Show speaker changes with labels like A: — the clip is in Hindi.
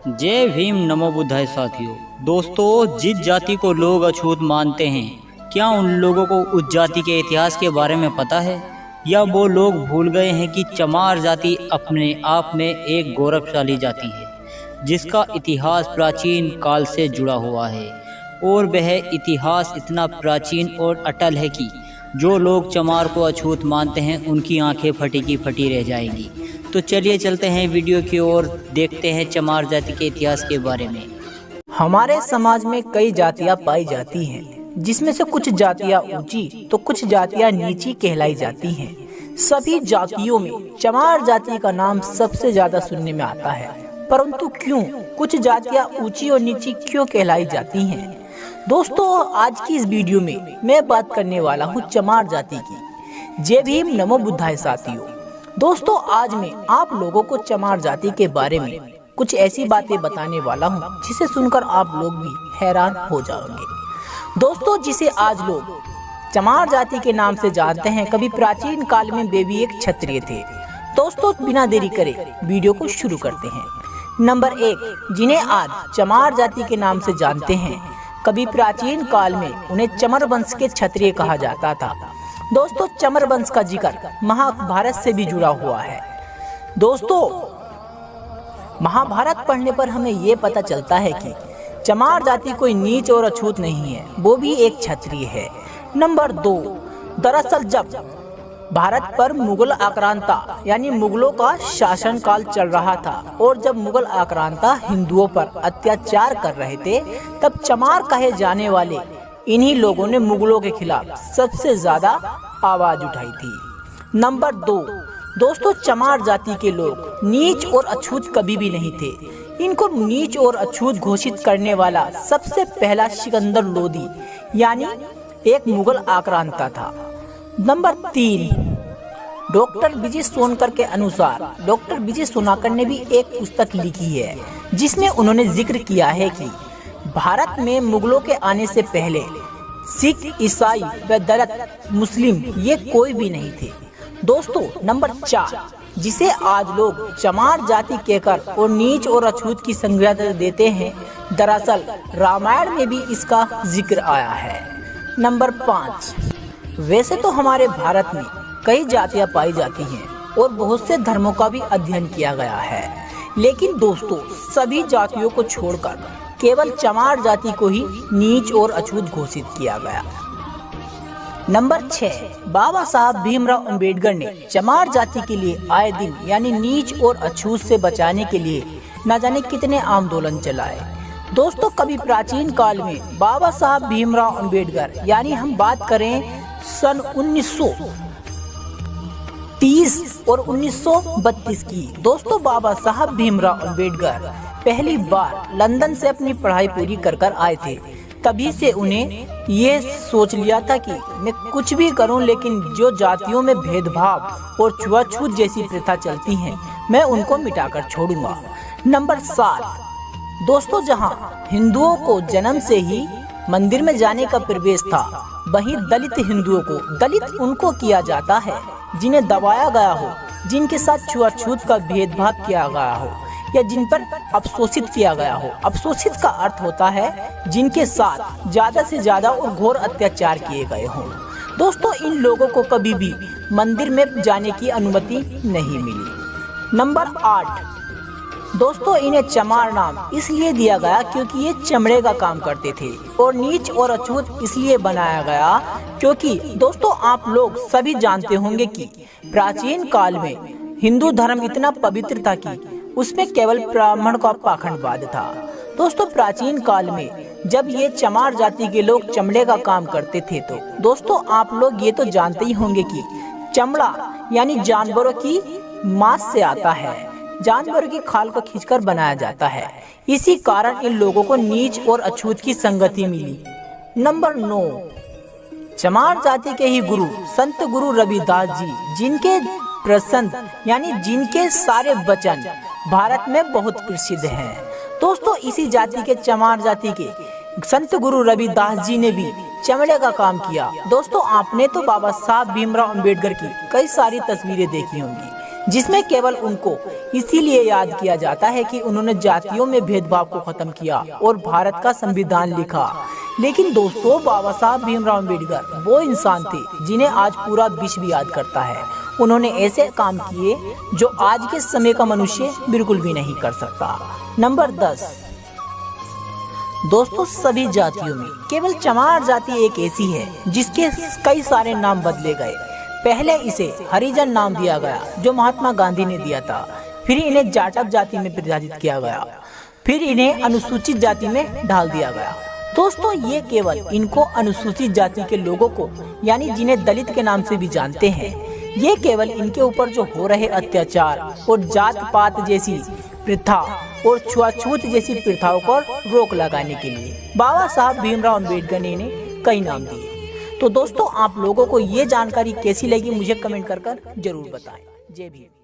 A: जय भीम नमो बुद्धाय साथियों। दोस्तों, जिस जाति को लोग अछूत मानते हैं, क्या उन लोगों को उस जाति के इतिहास के बारे में पता है, या वो लोग भूल गए हैं कि चमार जाति अपने आप में एक गौरवशाली जाति है जिसका इतिहास प्राचीन काल से जुड़ा हुआ है, और वह इतिहास इतना प्राचीन और अटल है कि जो लोग चमार को अछूत मानते हैं उनकी आंखें फटी की फटी रह जाएंगी। तो चलिए चलते हैं वीडियो की ओर, देखते हैं चमार जाति के इतिहास के बारे में।
B: हमारे समाज में कई जातियां पाई जाती हैं, जिसमें से कुछ जातियां ऊंची तो कुछ जातियां नीची कहलाई जाती हैं। सभी जातियों में चमार जाति का नाम सबसे ज्यादा सुनने में आता है, परंतु क्यों कुछ जातियां ऊंची और नीची क्यों कहलाई जाती हैं? दोस्तों, आज की इस वीडियो में मैं बात करने वाला हूँ चमार जाति की। जय भीम नमो बुद्धाय साथियों। दोस्तों, आज मैं आप लोगों को चमार जाति के बारे में कुछ ऐसी बातें बताने वाला हूं जिसे सुनकर आप लोग भी हैरान हो जाओगे। दोस्तों, जिसे आज लोग चमार जाति के नाम से जानते हैं, कभी प्राचीन काल में वे भी एक क्षत्रिय थे। दोस्तों, बिना देरी करे वीडियो को शुरू करते हैं। नंबर 1, जिन्हें आज चमार जाति के नाम से जानते हैं, कभी प्राचीन काल में उन्हें चमर वंश के क्षत्रिय कहा जाता था। दोस्तों, चमर वंश का जिक्र महाभारत से भी जुड़ा हुआ है। दोस्तों, महाभारत पढ़ने पर हमें ये पता चलता है कि चमार जाति कोई नीच और अछूत नहीं है, वो भी एक क्षत्रिय है। नंबर 2, दरअसल जब भारत पर मुगल आक्रांता यानी मुगलों का शासन काल चल रहा था, और जब मुगल आक्रांता हिंदुओं पर अत्याचार कर रहे थे, तब चमार कहे जाने वाले इन्हीं लोगों ने मुगलों के खिलाफ सबसे ज्यादा आवाज उठाई थी। नंबर 2, दोस्तों, चमार जाति के लोग नीच और अछूत कभी भी नहीं थे। इनको नीच और अछूत घोषित करने वाला सबसे पहला सिकंदर लोदी यानी एक मुगल आक्रांता था। नंबर 3, डॉक्टर विजय सोनकर के अनुसार डॉक्टर विजय सोनाकर ने भी एक पुस्तक लिखी है जिसमें उन्होंने जिक्र किया है कि भारत में मुगलों के आने से पहले सिख, ईसाई व दलित, मुस्लिम ये कोई भी नहीं थे। दोस्तों, नंबर 4, जिसे आज लोग चमार जाति कहकर और नीच और अछूत की संज्ञा देते हैं, दरअसल रामायण में भी इसका जिक्र आया है। नंबर 5, वैसे तो हमारे भारत में कई जातियां पाई जाती हैं और बहुत से धर्मों का भी अध्ययन किया गया है, लेकिन दोस्तों, सभी जातियों को छोड़कर केवल चमार जाति को ही नीच और अछूत घोषित किया गया। नंबर 6, बाबा साहब भीमराव अंबेडकर ने चमार जाति के लिए आए दिन यानी नीच और अछूत से बचाने के लिए न जाने कितने आंदोलन चलाए। दोस्तों, कभी प्राचीन काल में बाबा साहब भीमराव अंबेडकर यानी हम बात करें सन 1930 और 1932 की। दोस्तों, बाबा साहब भीमराव अंबेडकर पहली बार लंदन से अपनी पढ़ाई पूरी कर आए थे। तभी से उन्हें ये सोच लिया था कि मैं कुछ भी करूं, लेकिन जो जातियों में भेदभाव और छुआछूत जैसी प्रथा चलती हैं, मैं उनको मिटाकर छोड़ूंगा। नंबर 7, दोस्तों, जहां हिंदुओं को जन्म से ही मंदिर में जाने का प्रवेश था, वहीं दलित हिंदुओं को दलित उनको किया जाता है जिन्हें दबाया गया हो, जिनके साथ छुआछूत का भेदभाव किया गया हो, या जिन पर अवशोषित किया गया हो। अवशोषित का अर्थ होता है जिनके साथ ज्यादा से ज्यादा और घोर अत्याचार किए गए हों। दोस्तों, इन लोगों को कभी भी मंदिर में जाने की अनुमति नहीं मिली। नंबर 8, दोस्तों, इन्हें चमार नाम इसलिए दिया गया क्योंकि ये चमड़े का काम करते थे, और नीच और अछूत इसलिए बनाया गया क्योंकि दोस्तों, आप लोग सभी जानते होंगे कि प्राचीन काल में हिंदू धर्म इतना पवित्र था कि उसमें केवल ब्राह्मण का पाखंडवाद था। दोस्तों, प्राचीन काल में जब ये चमार जाति के लोग चमड़े का काम करते थे, तो दोस्तों, आप लोग ये तो जानते ही होंगे कि चमड़ा यानी जानवरों की मांस से आता है, जानवरों की खाल को खींचकर बनाया जाता है। इसी कारण इन लोगों को नीच और अछूत की संगति मिली। नंबर 9, चमार जाति के ही गुरु संत गुरु रविदास जी, जिनके प्रसन्न यानी जिनके सारे वचन भारत में बहुत प्रसिद्ध हैं। दोस्तों, इसी जाति के चमार जाति के संत गुरु रविदास जी ने भी चमड़े का काम किया। दोस्तों, आपने तो बाबा साहब भीमराव अंबेडकर की कई सारी तस्वीरें देखी होंगी, जिसमें केवल उनको इसीलिए याद किया जाता है कि उन्होंने जातियों में भेदभाव को खत्म किया और भारत का संविधान लिखा। लेकिन दोस्तों, बाबा साहब भीमराव अम्बेडकर वो इंसान थे जिन्हें आज पूरा विश्व याद करता है। उन्होंने ऐसे काम किए जो आज के समय का मनुष्य बिल्कुल भी नहीं कर सकता। नंबर 10, दोस्तों, सभी जातियों में केवल चमार जाति एक ऐसी है जिसके कई सारे नाम बदले गए। पहले इसे हरिजन नाम दिया गया जो महात्मा गांधी ने दिया था, फिर इन्हें जाटव जाति में विभाजित किया गया, फिर इन्हें अनुसूचित जाति में डाल दिया गया। दोस्तों, ये केवल इनको अनुसूचित जाति के लोगों को यानी जिन्हें दलित के नाम से भी जानते हैं, ये केवल इनके ऊपर जो हो रहे अत्याचार और जात पात जैसी प्रथा और छुआछूत जैसी प्रथाओं पर रोक लगाने के लिए बाबा साहब भीमराव अम्बेडकर ने इन्हें कई नाम दिए। तो दोस्तों, आप लोगों को ये जानकारी कैसी लगी मुझे कमेंट कर जरूर बताएं। जय भीम।